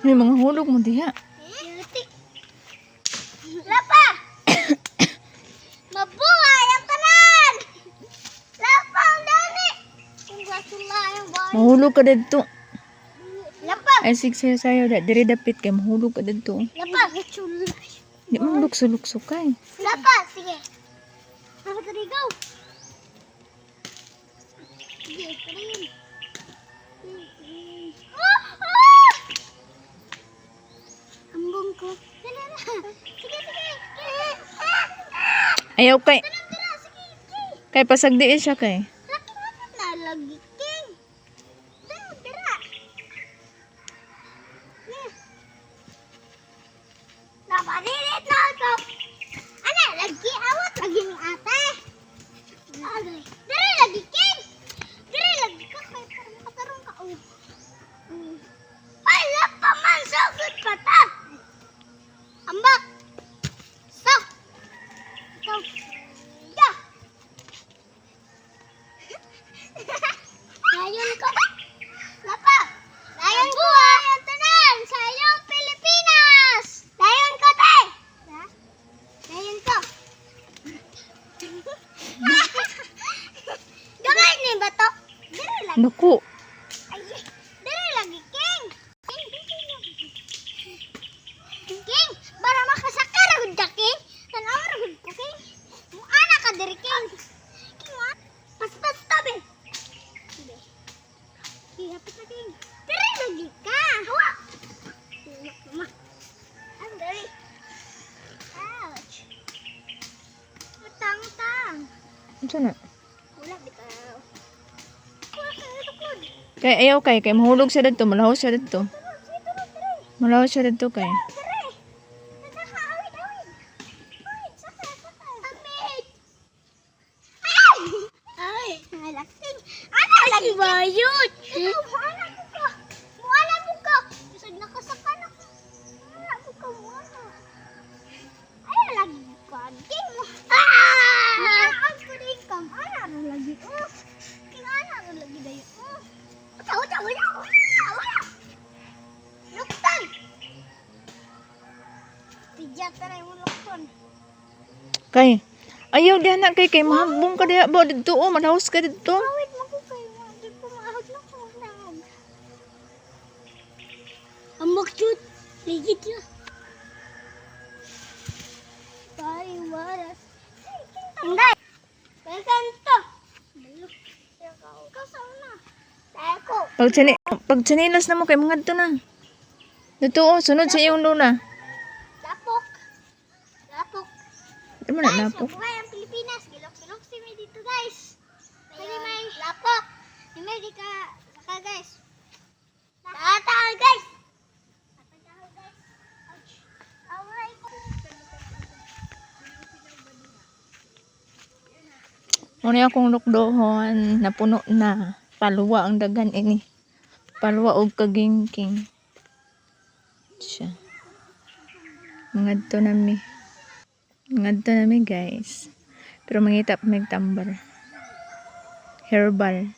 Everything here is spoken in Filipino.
May mga hulog mo diha. Lapa! Mabuhay ang tanan! Lapa ang dani! Kung gasula yung bahay. Mahulog ka dito. Lapa! Ay sige sayo da diri dapit kay mahulog ka dito. Lapa! Di mo lukso-lukso kay. Lapa! Sige. Lapa tadi go! Sige, karin. Ambong ko. Dala na. Sige, sige. Ayaw kay Dala, sige, sige. kay pasagdiin siya kay. Laki-laki na lagi, King. Dala, dala. Napadilit na ako. Ano, lagi awat lagi ni ate. Dali lagi, King. Dali lagi ka. Kaya parang makatarong ka. Ay, lapa man. So good pa ta. Ambak. So. Ikaw. Yeah. Layon ko. Lapa. Layon ko. Layon tanan. Sa iyong Pilipinas. Layon ko, te. Layon ko. Gamay ni batok. Dili lagi. Naku. Ay, dili lagi, King. King, para makasaka ra gud ka, King. Tanaw ra gud ko, King. Mo ana ka diri, King. King, ha? Pas tabi. Sige. Sige, hapit na, King. Diri lagi ka. Hawa. Ma. Ang diri. Ouch. Utang-utang. Unsa na? Wala bitaw. Wala ka tukod. Kay ayaw kay mahulog siya dito, malaho siya dito. Diri. Malaho siya dito kay. Diri. Nasaka, awit. Awit, saka. Amit. Ay! Ay, nalakting. Ano lagi bayot? Muala ko ka. Muala mo ka. Bisag nakasaka na ko. Muala ko ka, muala. Ay, lagi ka. King mo. Ang puning kam. Ana ro lagi. King ana ro lagi dayo. Wala. Luktan. Pijat na yung lukton. Kay ayaw diha na kay mahambong ka diha ba dito oh, malahos ka dito. Awit mo ko kayo. Hindi ko maahag na ko. Ambak chut. Ligit na. Bye, waras. Hindi. Kanto. Kasaw na. Teko. Pag chinilas na mo kay mga dito na. Dito oh, sunod sa iyong luna. Lapok. Di mo na napok. Mabuhay ang Pilipinas. Gilok-gilok si May dito, guys. Pwede may lapok. Si May di ka saka, guys. Tatal, guys. Tatal, guys. Ouch. Away ko. Muna akong lukdohon, napuno na. Paluwa ang dagan ini. Paluwa og kagingking. Siya. Ngadto nami. Ngadto nami guys. Pero mangita pa may tambar. Herbal.